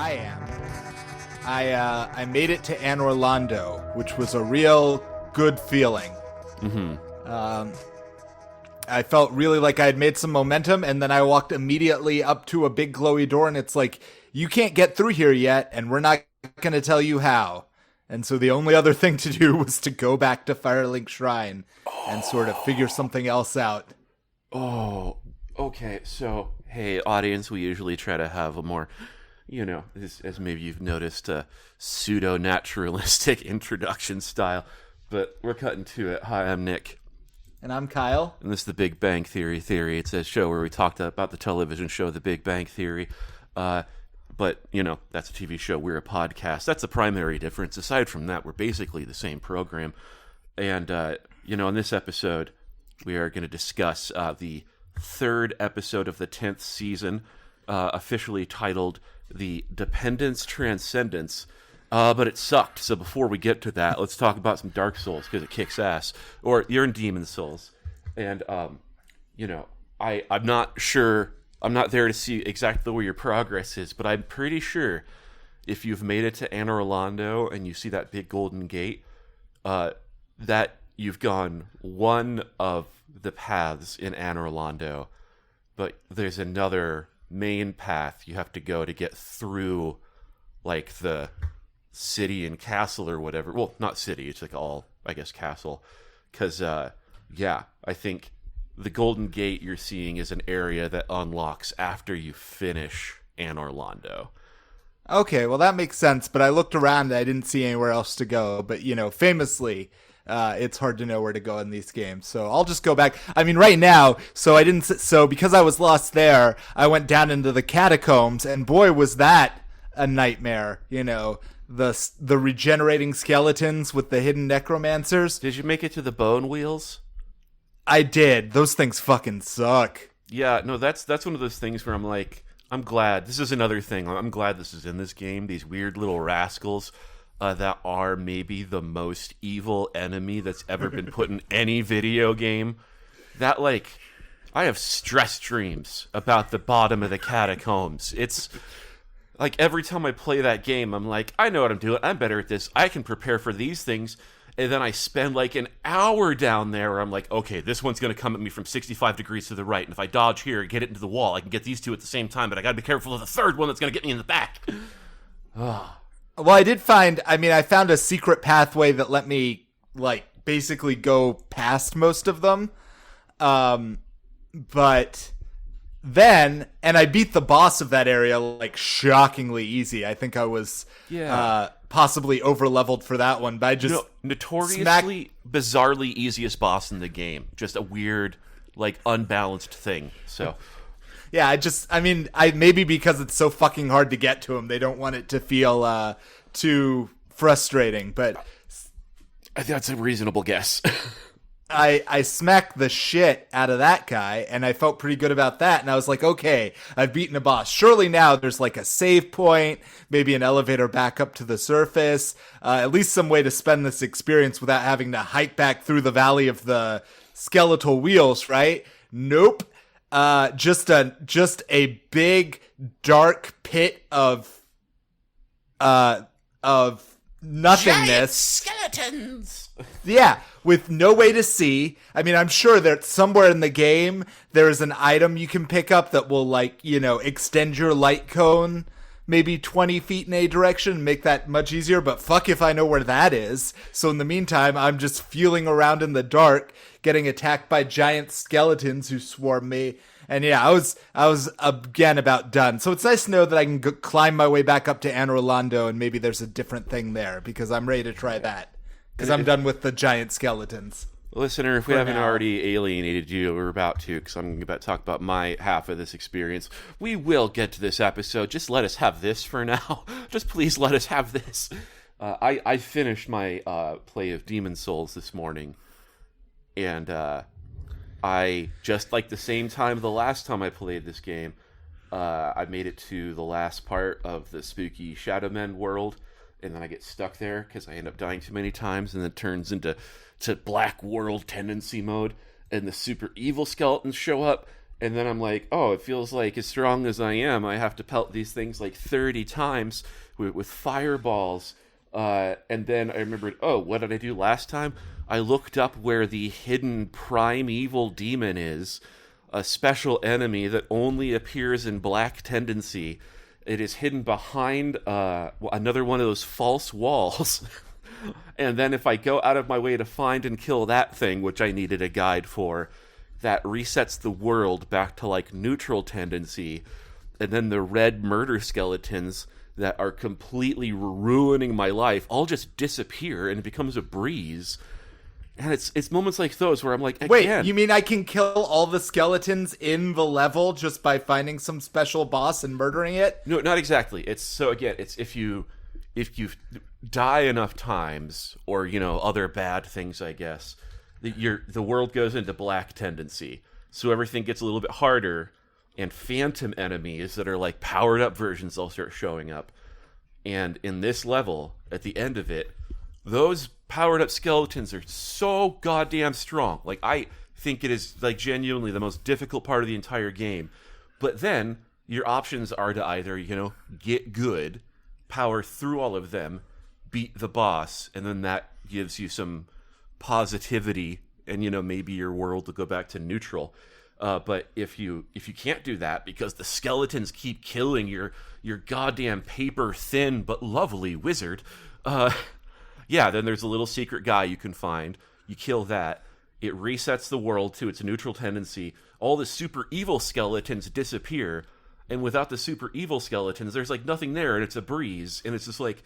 I am. I made it to Anor Londo, which was a real good feeling. I felt really like I had made some momentum, and then I walked immediately up to a big glowy door, and it's like, you can't get through here yet, and we're not going to tell you how. And so the only other thing to do was to go back to Firelink Shrine and sort of figure something else out. Oh, okay. So, hey, audience, we usually try to have a more, as maybe you've noticed, a pseudo-naturalistic introduction style. But we're cutting to it. Hi, I'm Nick. And I'm Kyle. And this is the Big Bang Theory. It's a show where we talked about the television show The Big Bang Theory. But, that's a TV show. We're a podcast. That's the primary difference. Aside from that, we're basically the same program. And, in this episode, we are going to discuss the third episode of the 10th season, officially titled The Dependence Transcendence. But it sucked. So before we get to that, let's talk about some Dark Souls, because it kicks ass. Or you're in Demon Souls. And, I'm not sure. I'm not there to see exactly where your progress is, but I'm pretty sure if you've made it to Anor Londo and you see that big golden gate, that you've gone one of the paths in Anor Londo, but there's another main path you have to go to get through, like, the city and castle or whatever. Well, not city, it's like all, I guess, castle. Because, I think the Golden Gate you're seeing is an area that unlocks after you finish Anor Londo. Okay, well, that makes sense, but I looked around and I didn't see anywhere else to go. But, famously, it's hard to know where to go in these games. So I'll just go back. I mean, right now, so because I was lost there, I went down into the catacombs, and boy, was that a nightmare, the regenerating skeletons with the hidden necromancers. Did you make it to the bone wheels? I did. Those things fucking suck. Yeah, no, that's one of those things where I'm like, I'm glad. This is another thing. I'm glad this is in this game. These weird little rascals that are maybe the most evil enemy that's ever been put in any video game. That, I have stress dreams about the bottom of the catacombs. It's like every time I play that game, I'm like, I know what I'm doing. I'm better at this. I can prepare for these things. And then I spend an hour down there where I'm like, okay, this one's going to come at me from 65 degrees to the right. And if I dodge here and get it into the wall, I can get these two at the same time. But I got to be careful of the third one that's going to get me in the back. Well, I found a secret pathway that let me, basically go past most of them. But then, and I beat the boss of that area, shockingly easy. I think I was possibly over-leveled for that one, but I just notoriously, bizarrely easiest boss in the game. Just a weird, unbalanced thing. So, yeah, I maybe because it's so fucking hard to get to him, they don't want it to feel too frustrating. But that's a reasonable guess. I smacked the shit out of that guy, and I felt pretty good about that. And I was like, okay, I've beaten a boss. Surely now there's a save point, maybe an elevator back up to the surface, at least some way to spend this experience without having to hike back through the valley of the skeletal wheels, right? Nope. Just a big dark pit of nothingness. Giant skeletons. Yeah, with no way to see. I mean, I'm sure that somewhere in the game there is an item you can pick up that will, extend your light cone maybe 20 feet in a direction, make that much easier. But fuck if I know where that is. So in the meantime, I'm just feeling around in the dark, getting attacked by giant skeletons who swarm me. And yeah, I was again about done. So it's nice to know that I can climb my way back up to Anor Londo, and maybe there's a different thing there, because I'm ready to try that. Because I'm done with the giant skeletons. Listener, if we haven't already alienated you, we're about to, because I'm about to talk about my half of this experience. We will get to this episode. Just let us have this for now. Just please let us have this. I finished my play of Demon Souls this morning, and I, just like the same time the last time I played this game, I made it to the last part of the spooky Shadow Men world, and then I get stuck there because I end up dying too many times, and then it turns into Black World tendency mode, and the super evil skeletons show up, And then I'm like, oh, it feels like as strong as I am, I have to pelt these things like 30 times with fireballs. And then I remembered, oh, what did I do last time? I looked up where the hidden primeval demon is, a special enemy that only appears in Black Tendency. It is hidden behind another one of those false walls. And then if I go out of my way to find and kill that thing, which I needed a guide for, that resets the world back to like neutral tendency. And then the red murder skeletons that are completely ruining my life all just disappear and it becomes a breeze. And it's moments like those where I'm like, again, wait, you mean I can kill all the skeletons in the level just by finding some special boss and murdering it? No, not exactly. It's if you die enough times, or other bad things, I guess, the world goes into Black Tendency, so everything gets a little bit harder, and phantom enemies that are like powered up versions will start showing up. And in this level, at the end of it, those powered up skeletons are so goddamn strong. Like, I think it is like genuinely the most difficult part of the entire game. But then your options are to either, get good, power through all of them, beat the boss, and then that gives you some positivity, and maybe your world will go back to neutral. But if you can't do that because the skeletons keep killing your goddamn paper thin but lovely wizard, then there's a little secret guy you can find. You kill that, it resets the world to its neutral tendency. All the super evil skeletons disappear, and without the super evil skeletons, there's like nothing there, and it's a breeze. And it's just like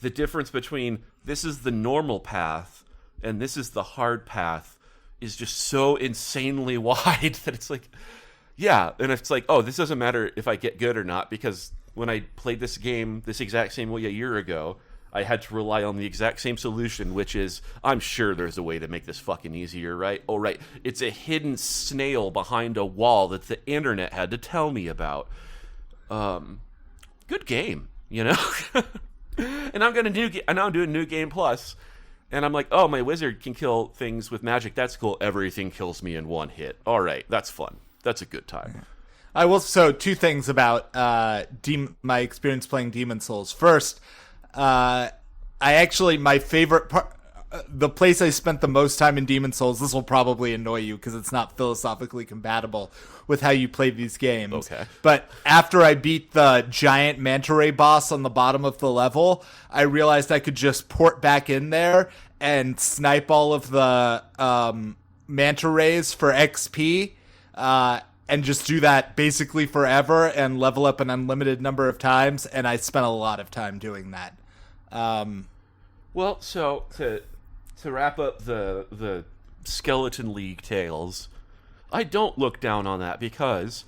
the difference between this is the normal path and this is the hard path is just so insanely wide that it's like, yeah. And it's like, oh, this doesn't matter if I get good or not, because when I played this game this exact same way a year ago, I had to rely on the exact same solution, which is, I'm sure there's a way to make this fucking easier, right? Oh, right. It's a hidden snail behind a wall that the internet had to tell me about. Good game, And I'm doing New Game Plus, and I'm like, oh, my wizard can kill things with magic. That's cool. Everything kills me in one hit. All right, that's fun. That's a good time. I will. So, two things about my experience playing Demon's Souls. First, my favorite part, the place I spent the most time in Demon's Souls, this will probably annoy you because it's not philosophically compatible with how you play these games. Okay. But after I beat the giant manta ray boss on the bottom of the level, I realized I could just port back in there and snipe all of the manta rays for XP, and just do that basically forever and level up an unlimited number of times. And I spent a lot of time doing that. Well, so to wrap up the Skeleton League tales, I don't look down on that, because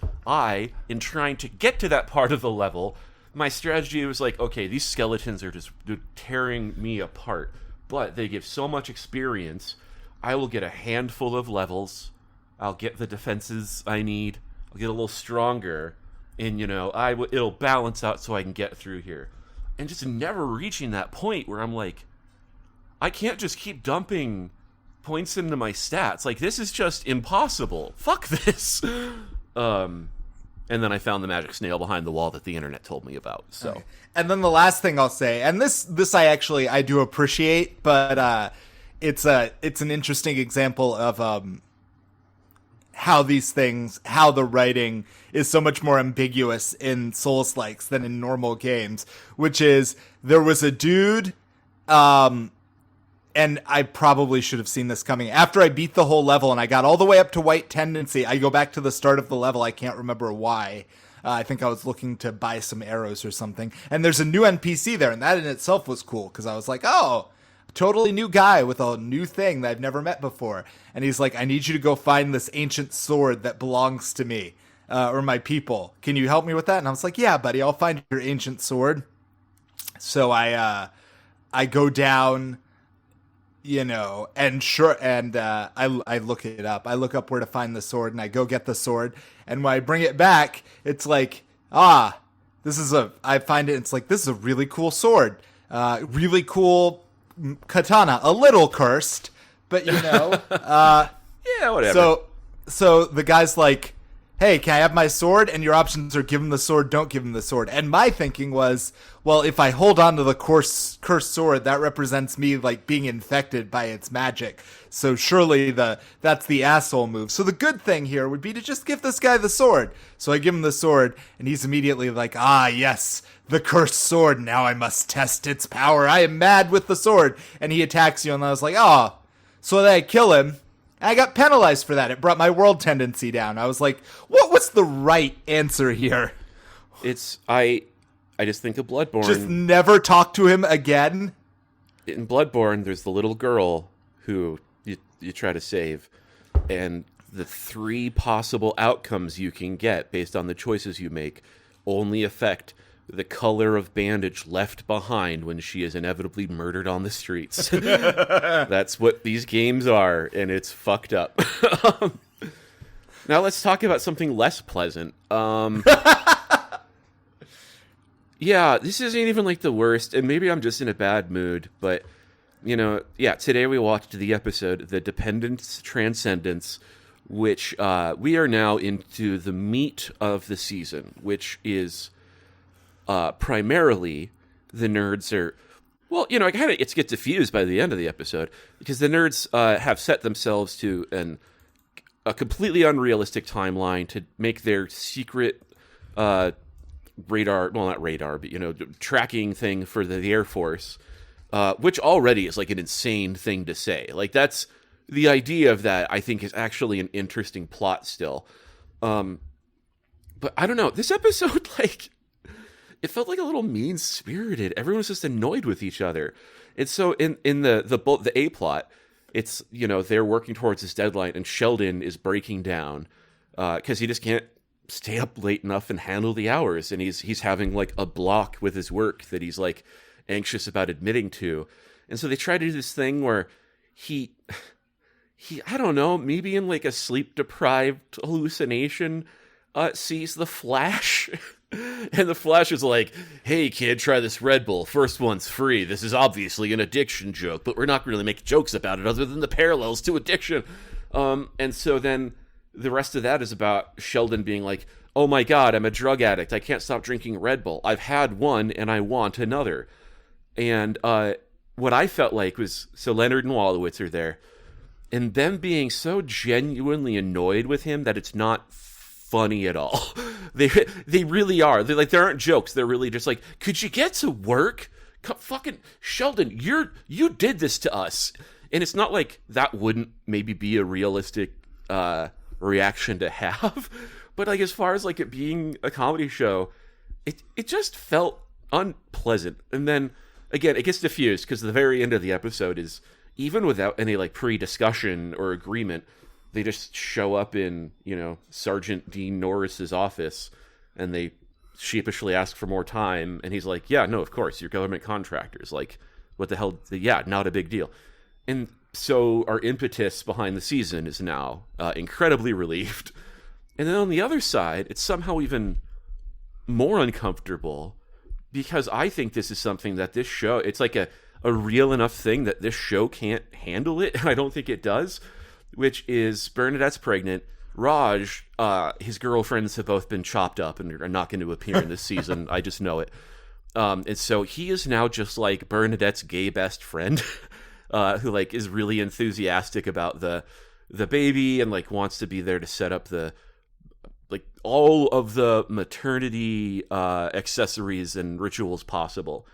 in trying to get to that part of the level, my strategy was like, okay, these skeletons are just tearing me apart, but they give so much experience. I will get a handful of levels. I'll get the defenses I need. I'll get a little stronger, and it'll balance out so I can get through here. And just never reaching that point where I'm like, I can't just keep dumping points into my stats. Like, this is just impossible. Fuck this. And then I found the magic snail behind the wall that the internet told me about. So, okay. And then the last thing I'll say, and this I do appreciate, but it's an interesting example of how the writing is so much more ambiguous in Souls-likes than in normal games, which is, there was a dude, and I probably should have seen this coming. After I beat the whole level and I got all the way up to White Tendency, I go back to the start of the level. I can't remember why. I think I was looking to buy some arrows or something. And there's a new NPC there, and that in itself was cool, because I was like, oh, totally new guy with a new thing that I've never met before. And he's like, I need you to go find this ancient sword that belongs to me, or my people. Can you help me with that? And I was like, yeah, buddy, I'll find your ancient sword. So I go down, and I look it up. I look up where to find the sword, and I go get the sword. And when I bring it back, it's like, I find it, it's like, this is a really cool sword. Really cool katana, a little cursed, but yeah, whatever. So the guy's like, hey, can I have my sword? And your options are give him the sword, don't give him the sword. And my thinking was, well, if I hold on to the cursed sword, that represents me like being infected by its magic. So surely that's the asshole move. So the good thing here would be to just give this guy the sword. So I give him the sword, and he's immediately like, ah, yes, the cursed sword. Now I must test its power. I am mad with the sword. And he attacks you, and I was like, oh. So then I kill him. I got penalized for that. It brought my world tendency down. I was like, what's the right answer here? I just think of Bloodborne. Just never talk to him again? In Bloodborne, there's the little girl who you try to save, and the 3 possible outcomes you can get based on the choices you make only affect the color of bandage left behind when she is inevitably murdered on the streets. That's what these games are, and it's fucked up. Now let's talk about something less pleasant. Yeah, this isn't even like the worst, and maybe I'm just in a bad mood, but, today we watched the episode, The Dependence Transcendence, which we are now into the meat of the season, which is primarily the nerds are, well, it gets diffused by the end of the episode, because the nerds have set themselves to a completely unrealistic timeline to make their secret radar, well, not radar, but, tracking thing for the Air Force, which already is like an insane thing to say. Like, that's the idea of that, I think, is actually an interesting plot still. But I don't know, this episode, like, it felt like a little mean-spirited. Everyone was just annoyed with each other. And so in the A plot, it's, they're working towards this deadline, and Sheldon is breaking down because he just can't stay up late enough and handle the hours, and he's having like a block with his work that he's like anxious about admitting to. And so they try to do this thing where he I don't know, maybe in like a sleep-deprived hallucination, sees the Flash. And the Flash is like, hey kid, try this Red Bull. First one's free. This is obviously an addiction joke, but we're not going to really make jokes about it other than the parallels to addiction. And so then the rest of that is about Sheldon being like, oh my god, I'm a drug addict. I can't stop drinking Red Bull. I've had one and I want another. And what I felt like was, so Leonard and Wolowitz are there, and them being so genuinely annoyed with him that it's not funny at all. They really are. They're like, there aren't jokes. They're really just like, could you get to work? Fucking Sheldon, you did this to us. And it's not like that wouldn't maybe be a realistic reaction to have, but like as far as like it being a comedy show, it just felt unpleasant. And then again, it gets diffused because the very end of the episode is, even without any like pre-discussion or agreement, they just show up in, Sergeant Dean Norris's office, and they sheepishly ask for more time, and he's like, yeah, no, of course, you're government contractors. Like, what the hell? Yeah, not a big deal. And so our impetus behind the season is now incredibly relieved. And then on the other side, it's somehow even more uncomfortable, because I think this is something that this show, it's like a real enough thing that this show can't handle it, and I don't think it does, which is Bernadette's pregnant. Raj, his girlfriends have both been chopped up and are not going to appear in this season. I just know it. And so he is now just like Bernadette's gay best friend, who like is really enthusiastic about the baby and like wants to be there to set up the like all of the maternity accessories and rituals possible.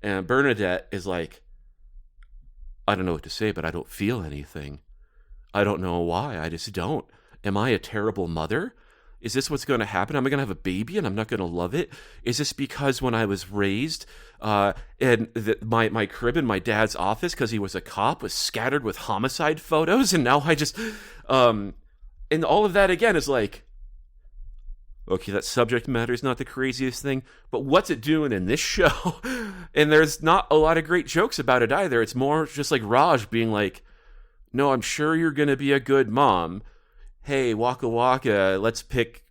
And Bernadette is like, I don't know what to say, but I don't feel anything. I don't know why. I just don't. Am I a terrible mother? Is this what's going to happen? Am I going to have a baby and I'm not going to love it? Is this because when I was raised, and my crib in my dad's office, because he was a cop, was scattered with homicide photos, and now I just, and all of that again is like, okay, that subject matter is not the craziest thing, but what's it doing in this show? And there's not a lot of great jokes about it either. It's more just like Raj being like, no, I'm sure you're going to be a good mom. Hey, Waka Waka, let's pick,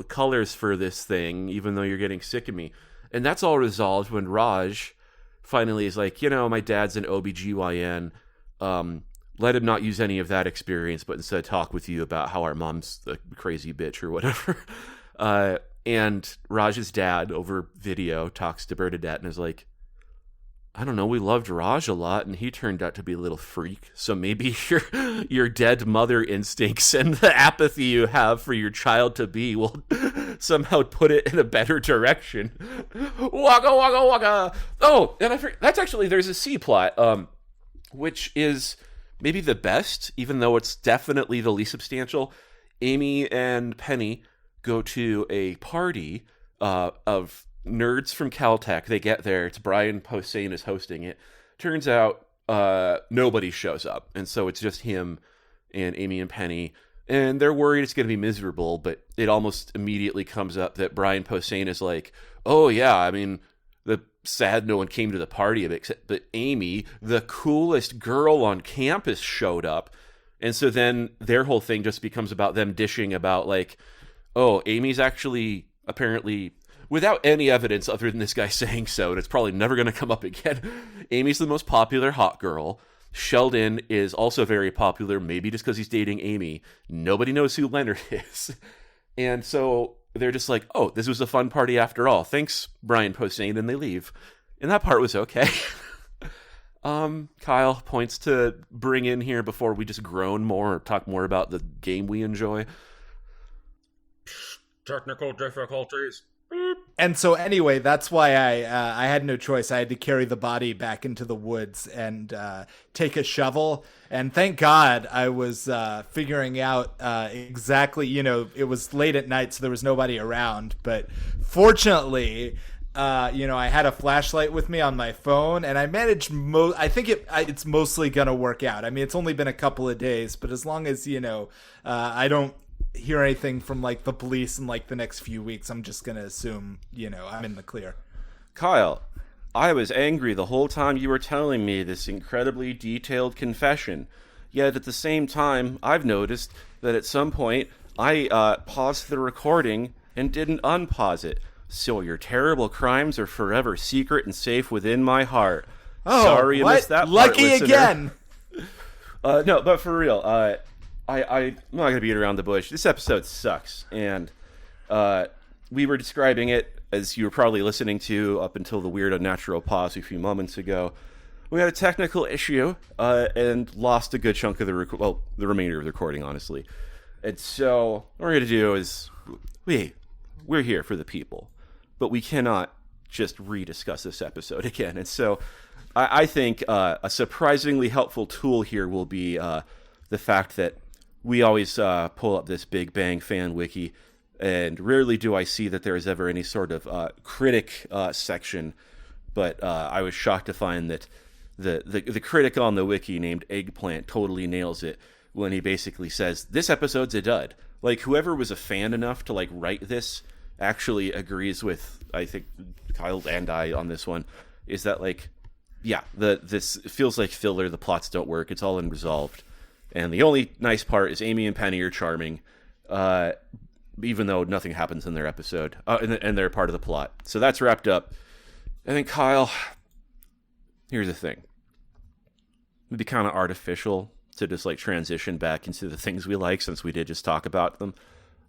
colors for this thing, even though you're getting sick of me. And that's all resolved when Raj finally is like, my dad's an OBGYN. let him not use any of that experience, but instead talk with you about how our mom's a crazy bitch or whatever. And Raj's dad over video talks to Bernadette and is like, I don't know, we loved Raj a lot, and he turned out to be a little freak. So maybe your dead mother instincts and the apathy you have for your child to be will somehow put it in a better direction. Waka waka waka. Oh, and that's actually, there's a C plot, which is maybe the best, even though it's definitely the least substantial. Amy and Penny go to a party of nerds from Caltech. They get there. It's Brian Posehn is hosting it. Turns out nobody shows up, and so it's just him and Amy and Penny, and they're worried it's going to be miserable, but it almost immediately comes up that Brian Posehn is like, oh yeah, I mean, the sad no one came to the party except but Amy, the coolest girl on campus, showed up. And so then their whole thing just becomes about them dishing about like, oh, Amy's actually apparently, without any evidence other than this guy saying so, and it's probably never going to come up again, Amy's the most popular hot girl. Sheldon is also very popular, maybe just because he's dating Amy. Nobody knows who Leonard is. And so they're just like, oh, this was a fun party after all. Thanks, Brian Posehn, and they leave. And that part was okay. Kyle points to bring in here before we just groan more or talk more about the game we enjoy. Technical difficulties. And so anyway, that's why I had no choice. I had to carry the body back into the woods and take a shovel. And thank God I was figuring out exactly, it was late at night, so there was nobody around. But fortunately, I had a flashlight with me on my phone, and I managed. I think it's mostly gonna work out. I mean, it's only been a couple of days, but as long as I don't hear anything from like the police in like the next few weeks, I'm just gonna assume I'm in the clear. Kyle, I was angry the whole time you were telling me this incredibly detailed confession, yet at the same time I've noticed that at some point I paused the recording and didn't unpause it, so your terrible crimes are forever secret and safe within my heart. Sorry you missed that part, Lucky listener. again. No, but for real, I'm not going to beat around the bush. This episode sucks, and we were describing it, as you were probably listening to up until the weird unnatural pause a few moments ago. We had a technical issue and lost a good chunk of the remainder of the recording, honestly. And so what we're going to do is we're here for the people, but we cannot just rediscuss this episode again. And so I think a surprisingly helpful tool here will be the fact that we always pull up this Big Bang fan wiki, and rarely do I see that there is ever any sort of critic section. But I was shocked to find that the critic on the wiki named Eggplant totally nails it when he basically says, this episode's a dud. Like, whoever was a fan enough to like write this actually agrees with, I think, Kyle and I on this one, is that like, yeah, this feels like filler, the plots don't work, it's all unresolved. And the only nice part is Amy and Penny are charming, even though nothing happens in their episode, and they're part of the plot. So that's wrapped up. And then Kyle, here's the thing. It'd be kind of artificial to just like transition back into the things we like, since we did just talk about them.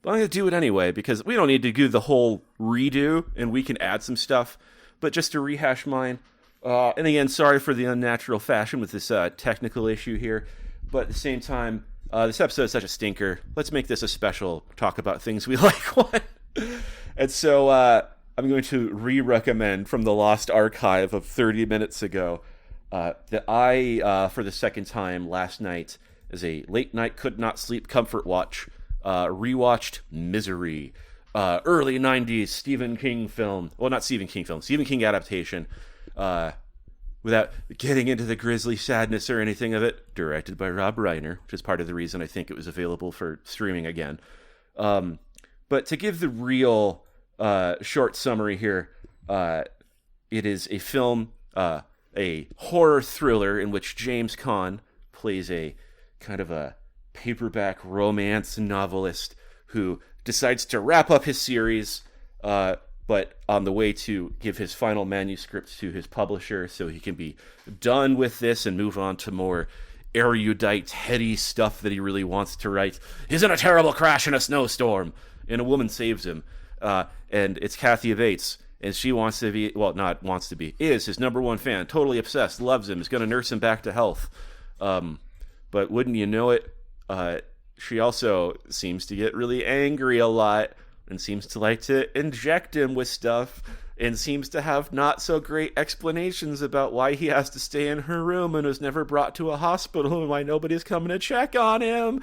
But I'm going to do it anyway, because we don't need to do the whole redo, and we can add some stuff. But just to rehash mine, and again, sorry for the unnatural fashion with this technical issue here. But at the same time, this episode is such a stinker. Let's make this a special talk about things we like one. And so I'm going to re-recommend from the lost archive of 30 minutes ago that I, for the second time last night, as a late night could not sleep comfort watch, rewatched Misery. Early 90s Stephen King film. Well, not Stephen King film. Stephen King adaptation. Without getting into the grisly sadness or anything of it, directed by Rob Reiner, which is part of the reason I think it was available for streaming again. But to give the real short summary here, it is a film, a horror thriller in which James Caan plays a kind of a paperback romance novelist who decides to wrap up his series, but on the way to give his final manuscript to his publisher so he can be done with this and move on to more erudite, heady stuff that he really wants to write. He's in a terrible crash in a snowstorm, and a woman saves him. And it's Kathy Bates, and she wants to be, well, not wants to be, is his number one fan, totally obsessed, loves him, is going to nurse him back to health. But wouldn't you know it, she also seems to get really angry a lot, and seems to like to inject him with stuff, and seems to have not so great explanations about why he has to stay in her room and was never brought to a hospital and why nobody's coming to check on him.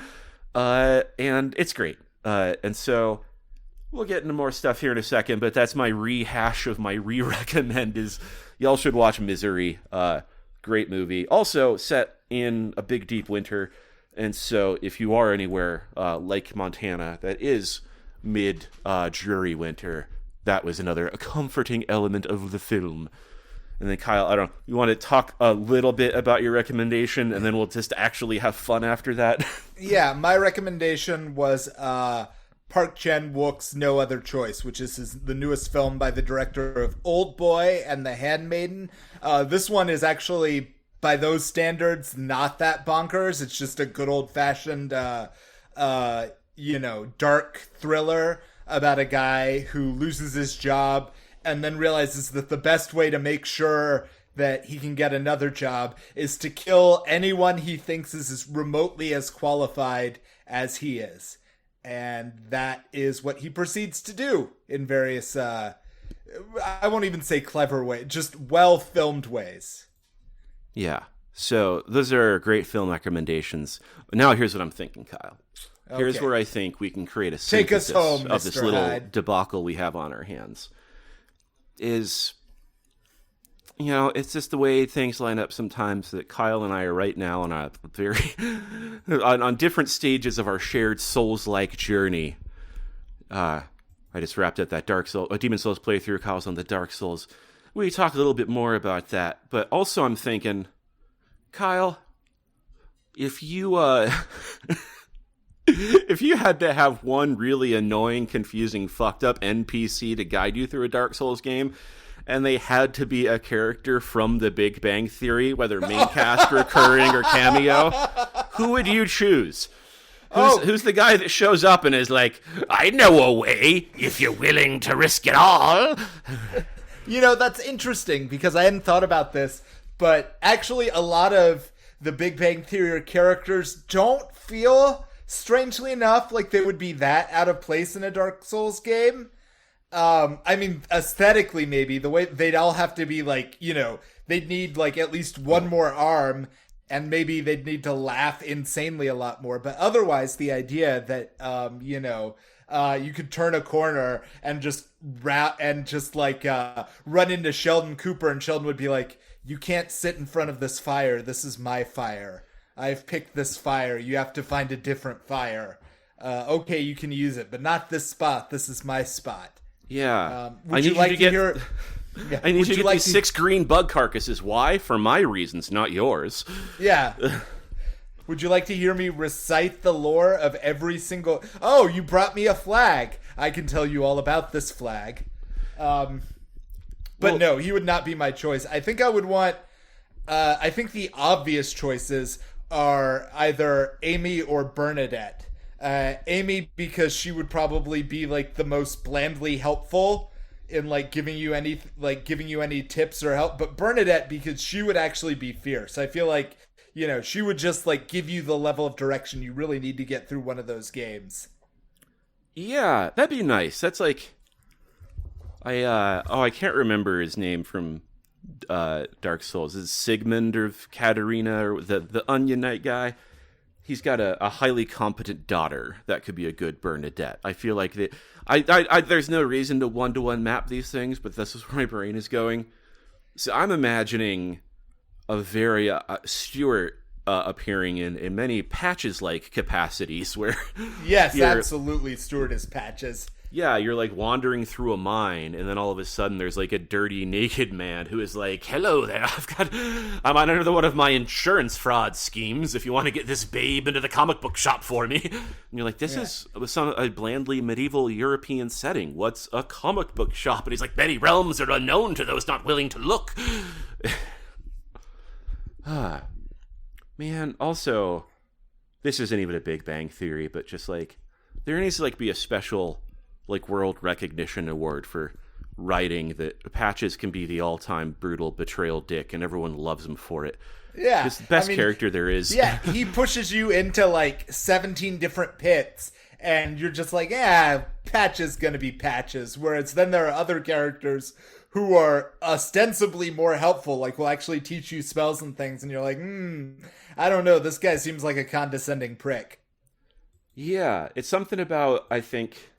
And it's great. And so we'll get into more stuff here in a second, but that's my rehash of my re-recommend is y'all should watch Misery. Great movie. Also set in a big, deep winter. And so if you are anywhere like Montana that is mid-dreary winter, that was another comforting element of the film. And then Kyle, I don't know, you want to talk a little bit about your recommendation, and then we'll just actually have fun after that? Yeah, my recommendation was Park Chan-wook's No Other Choice, which is the newest film by the director of Old Boy and The Handmaiden. This one is actually, by those standards, not that bonkers. It's just a good old-fashioned, dark thriller about a guy who loses his job and then realizes that the best way to make sure that he can get another job is to kill anyone he thinks is as remotely as qualified as he is. And that is what he proceeds to do in various, I won't even say clever ways, just well-filmed ways. Yeah. So those are great film recommendations. Now here's what I'm thinking, Kyle. Here's where I think we can create a synthesis Take us home, of this Mr. little Hyde. debacle we have on our hands. It's just the way things line up sometimes that Kyle and I are right now on a very on different stages of our shared Souls-like journey. I just wrapped up that Demon Souls playthrough. Kyle's on the Dark Souls. We talk a little bit more about that, but also I'm thinking, Kyle, if you if you had to have one really annoying, confusing, fucked up NPC to guide you through a Dark Souls game, and they had to be a character from The Big Bang Theory, whether main cast, recurring, or cameo, who would you choose? Who's the guy that shows up and is like, I know a way, if you're willing to risk it all? That's interesting because I hadn't thought about this, but actually a lot of the Big Bang Theory characters don't feel, strangely enough, like they would be that out of place in a Dark Souls game. I mean, aesthetically, maybe the way they'd all have to be like, they'd need like at least one more arm, and maybe they'd need to laugh insanely a lot more. But otherwise, the idea that, you could turn a corner and just run into Sheldon Cooper, and Sheldon would be like, you can't sit in front of this fire. This is my fire. I've picked this fire. You have to find a different fire. Okay, you can use it, but not this spot. This is my spot. Yeah. Would you like to hear? Yeah. I need you to get these 6 green bug carcasses. Why? For my reasons, not yours. Yeah. Would you like to hear me recite the lore of every single... Oh, you brought me a flag. I can tell you all about this flag. But no, he would not be my choice. I think I would want... I think the obvious choices are either Amy or Bernadette. Amy, because she would probably be like the most blandly helpful in like giving you any tips or help. But Bernadette, because she would actually be fierce. I feel like, she would just like give you the level of direction you really need to get through one of those games. Yeah, that'd be nice. That's like, I can't remember his name from Dark Souls. Is it Sigmund or Katarina or the Onion Knight guy? He's got a highly competent daughter that could be a good Bernadette. I feel like there's no reason to one-to-one map these things, but this is where my brain is going. So I'm imagining a very Stuart appearing in many Patches-like capacities where... Yes, absolutely, Stuart is Patches. Yeah, you're like wandering through a mine, and then all of a sudden there's like a dirty naked man who is like, "Hello there, I'm under one of my insurance fraud schemes. If you want to get this babe into the comic book shop for me," and you're like, "This is a blandly medieval European setting. What's a comic book shop?" And he's like, "Many realms are unknown to those not willing to look." Man, also, this isn't even a Big Bang Theory, but just like there needs to like be a special like world recognition award for writing that Patches can be the all-time brutal betrayal dick and everyone loves him for it. Yeah. He's the best character there is. Yeah, he pushes you into like 17 different pits and you're just like, yeah, Patches gonna be Patches. Whereas then there are other characters who are ostensibly more helpful, like will actually teach you spells and things, and you're like, I don't know, this guy seems like a condescending prick. Yeah, it's something about, I think,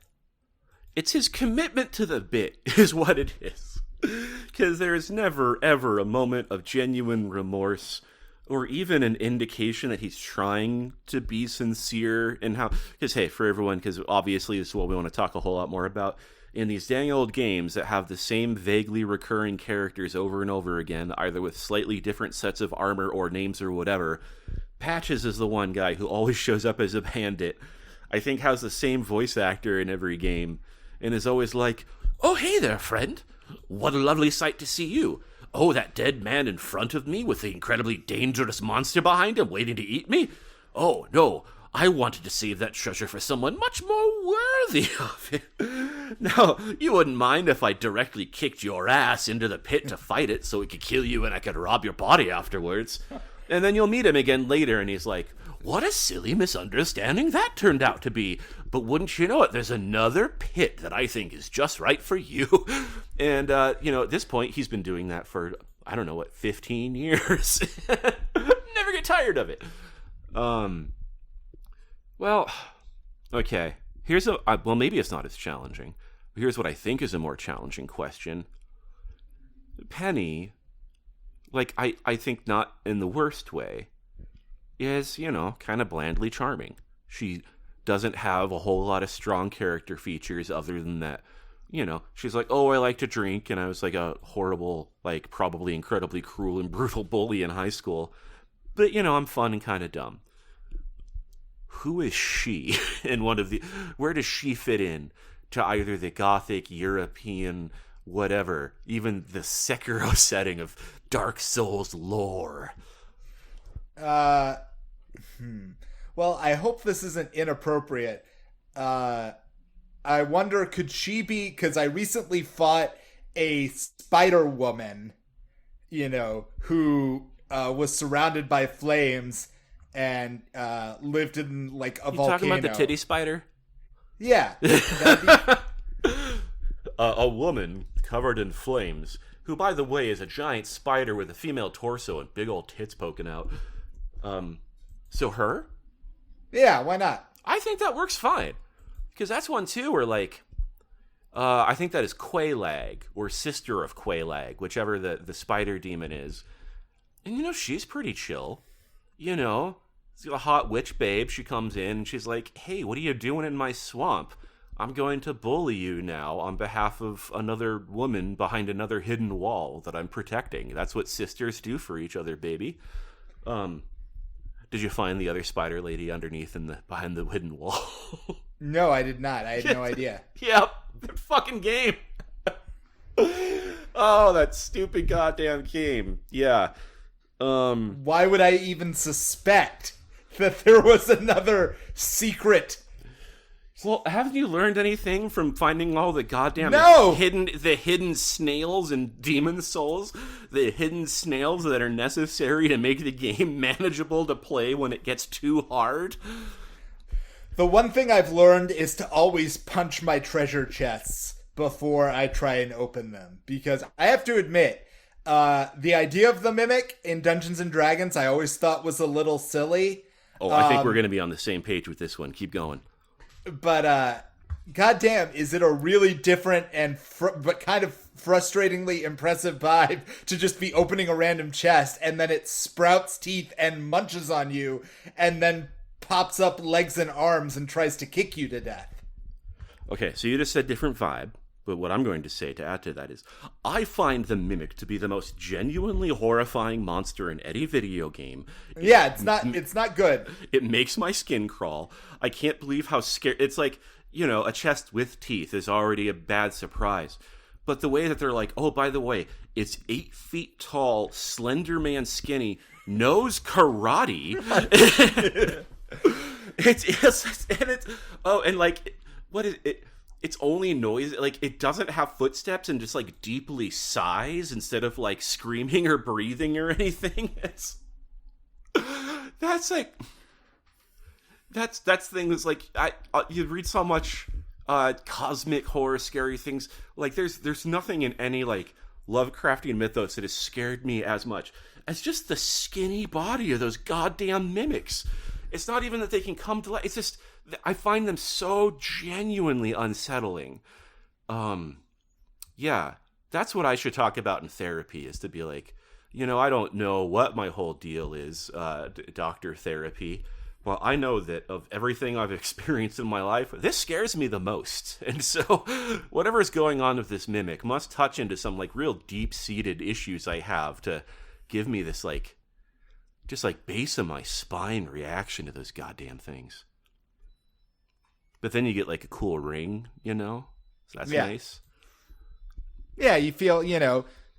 it's his commitment to the bit is what it is. Because there's never, ever a moment of genuine remorse or even an indication that he's trying to be sincere in how... Because, hey, for everyone, because obviously this is what we want to talk a whole lot more about, in these dang old games that have the same vaguely recurring characters over and over again, either with slightly different sets of armor or names or whatever, Patches is the one guy who always shows up as a bandit. I think has the same voice actor in every game, and is always like, "Oh, hey there, friend. What a lovely sight to see you. Oh, that dead man in front of me with the incredibly dangerous monster behind him waiting to eat me? Oh, no, I wanted to save that treasure for someone much more worthy of it. Now, you wouldn't mind if I directly kicked your ass into the pit to fight it so it could kill you and I could rob your body afterwards." And then you'll meet him again later and he's like, "What a silly misunderstanding that turned out to be. But wouldn't you know it, there's another pit that I think is just right for you." And, at this point, he's been doing that for, 15 years. Never get tired of it. Well, okay. Maybe it's not as challenging. Here's what I think is a more challenging question. Penny, I think not in the worst way, is, kind of blandly charming. She doesn't have a whole lot of strong character features other than that, she's like, "Oh, I like to drink," and I was like a horrible, probably incredibly cruel and brutal bully in high school. But, I'm fun and kind of dumb. Who is she in where does she fit in to either the Gothic, European, whatever, even the Sekiro setting of Dark Souls lore? Well, I hope this isn't inappropriate. I wonder, could she be, because I recently fought a spider woman, who was surrounded by flames and lived in, a volcano. You talking about the titty spider? Yeah. A woman covered in flames, who, by the way, is a giant spider with a female torso and big old tits poking out. So her? Yeah, why not? I think that works fine. Because that's one, too, where, I think that is Quelaag, or sister of Quelaag, whichever the spider demon is. And, she's pretty chill. She's a hot witch babe. She comes in, and she's like, "Hey, what are you doing in my swamp? I'm going to bully you now on behalf of another woman behind another hidden wall that I'm protecting." That's what sisters do for each other, baby. Did you find the other spider lady underneath behind the hidden wall? No, I did not. I had no idea. Yep, that fucking game. Oh, that stupid goddamn game. Yeah. Why would I even suspect that there was another secret? Well, haven't you learned anything from finding all the goddamn hidden snails and demon souls? The hidden snails that are necessary to make the game manageable to play when it gets too hard? The one thing I've learned is to always punch my treasure chests before I try and open them. Because I have to admit, the idea of the mimic in Dungeons & Dragons I always thought was a little silly. Oh, I think we're going to be on the same page with this one. Keep going. But, goddamn, is it a really different and but kind of frustratingly impressive vibe to just be opening a random chest and then it sprouts teeth and munches on you and then pops up legs and arms and tries to kick you to death. Okay, so you just said different vibe, but what I'm going to say to add to that is, I find the Mimic to be the most genuinely horrifying monster in any video game. Yeah, it's not good. It makes my skin crawl. I can't believe how scared... It's like, a chest with teeth is already a bad surprise. But the way that they're like, "Oh, by the way, it's 8 feet tall, slender man skinny, knows karate. What is it? It's only noise. Like, it doesn't have footsteps and just like deeply sighs instead of like screaming or breathing or anything. That's things like you read so much cosmic horror, scary things. Like there's nothing in any like Lovecraftian mythos that has scared me as much as just the skinny body of those goddamn mimics. It's not even that they can come to life. It's just I find them so genuinely unsettling. Yeah, that's what I should talk about in therapy, is to be like, I don't know what my whole deal is, doctor therapy. Well, I know that of everything I've experienced in my life, this scares me the most. And so whatever's going on with this mimic must touch into some like real deep-seated issues I have to give me this like, just like base of my spine reaction to those goddamn things. But then you get like a cool ring, So that's nice. Yeah, you feel,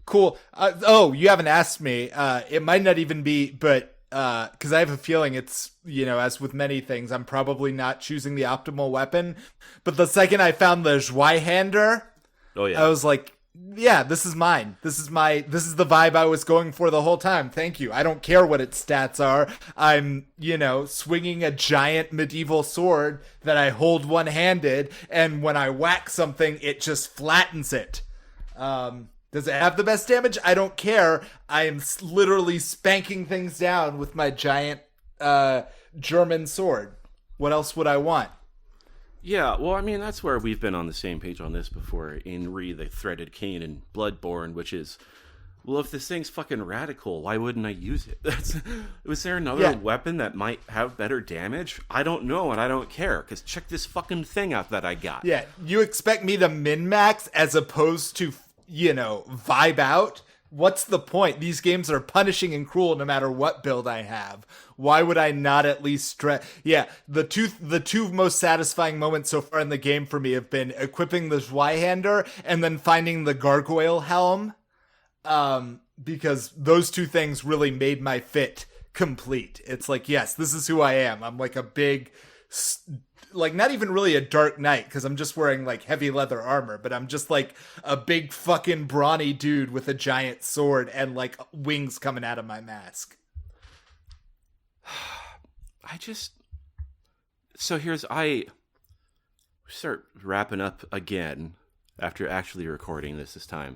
cool. You haven't asked me. It might not even be, but because I have a feeling it's, as with many things, I'm probably not choosing the optimal weapon. But the second I found the Zweihander, I was like, yeah, this is mine. This is the vibe I was going for the whole time. Thank you. I don't care what its stats are. I'm, swinging a giant medieval sword that I hold one-handed, and when I whack something, it just flattens it. Does it have the best damage? I don't care. I am literally spanking things down with my giant German sword. What else would I want? Yeah, well, I mean, that's where we've been on the same page on this before in the Threaded Cane and Bloodborne, which is, well, if this thing's fucking radical, why wouldn't I use it? Was there another weapon that might have better damage? I don't know, and I don't care, because check this fucking thing out that I got. Yeah, you expect me to min-max as opposed to, vibe out? What's the point? These games are punishing and cruel no matter what build I have. Why would I not at least stress? Yeah, the two most satisfying moments so far in the game for me have been equipping the Zweihander and then finding the gargoyle helm. Because those two things really made my fit complete. It's like, yes, this is who I am. I'm like a big, like, not even really a Dark Knight, because I'm just wearing like heavy leather armor, but I'm just like a big fucking brawny dude with a giant sword and like wings coming out of my mask. I start wrapping up again after actually recording this time.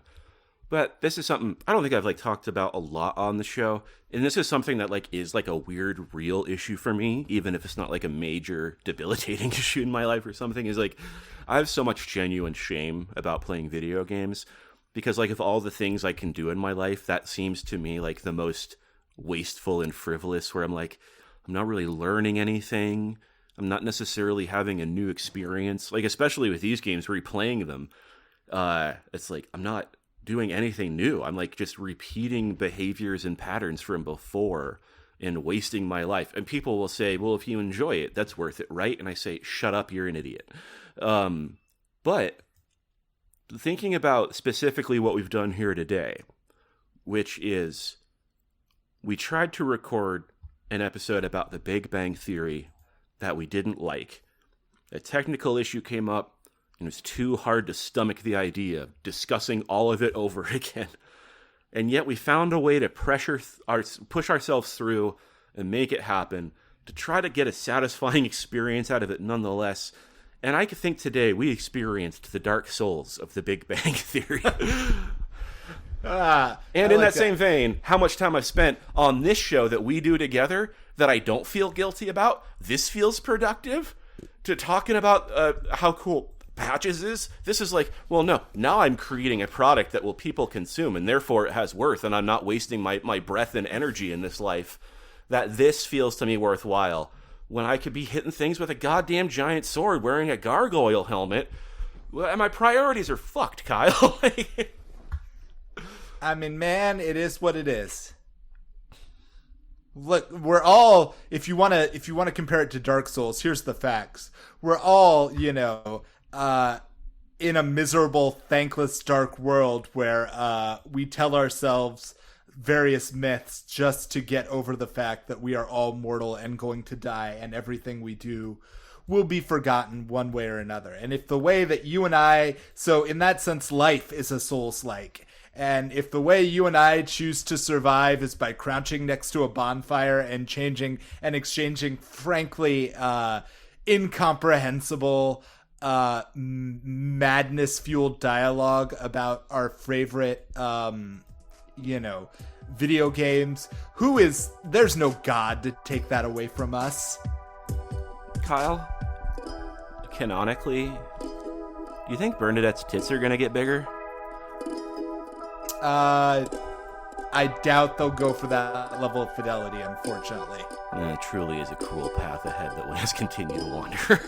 But this is something I don't think I've like talked about a lot on the show. And this is something that like is like a weird real issue for me, even if it's not like a major debilitating issue in my life or something, is like I have so much genuine shame about playing video games, because like of all the things I can do in my life, that seems to me like the most wasteful and frivolous, where I'm like, I'm not really learning anything. I'm not necessarily having a new experience. Like, especially with these games, replaying them, it's like I'm not doing anything new. I'm like just repeating behaviors and patterns from before and wasting my life. And people will say, well, if you enjoy it, that's worth it, right? And I say, shut up, you're an idiot. But thinking about specifically what we've done here today, which is we tried to record an episode about the Big Bang Theory that we didn't like. A technical issue came up, and it was too hard to stomach the idea of discussing all of it over again. And yet we found a way to push ourselves through and make it happen, to try to get a satisfying experience out of it nonetheless. And I think today we experienced the dark souls of the Big Bang Theory. And in that same vein, how much time I've spent on this show that we do together that I don't feel guilty about. This feels productive. To talking about how cool Patches is. This is like, well, no, now I'm creating a product that will people consume, and therefore it has worth, and I'm not wasting my breath and energy in this life. That this feels to me worthwhile, when I could be hitting things with a goddamn giant sword wearing a gargoyle helmet. Well, my priorities are fucked, Kyle. I mean, man, it is what it is. Look, we're all, if you want to compare it to Dark Souls, here's the facts. We're all, in a miserable, thankless, dark world where we tell ourselves various myths just to get over the fact that we are all mortal and going to die, and everything we do will be forgotten one way or another. And if the way that you and I, so in that sense, life is a Souls-like. And if the way you and I choose to survive is by crouching next to a bonfire and changing and exchanging, frankly, incomprehensible, madness-fueled dialogue about our favorite, video games, there's no God to take that away from us. Kyle, canonically, do you think Bernadette's tits are gonna get bigger? I doubt they'll go for that level of fidelity, unfortunately. It truly is a cruel path ahead that we must continue to wander.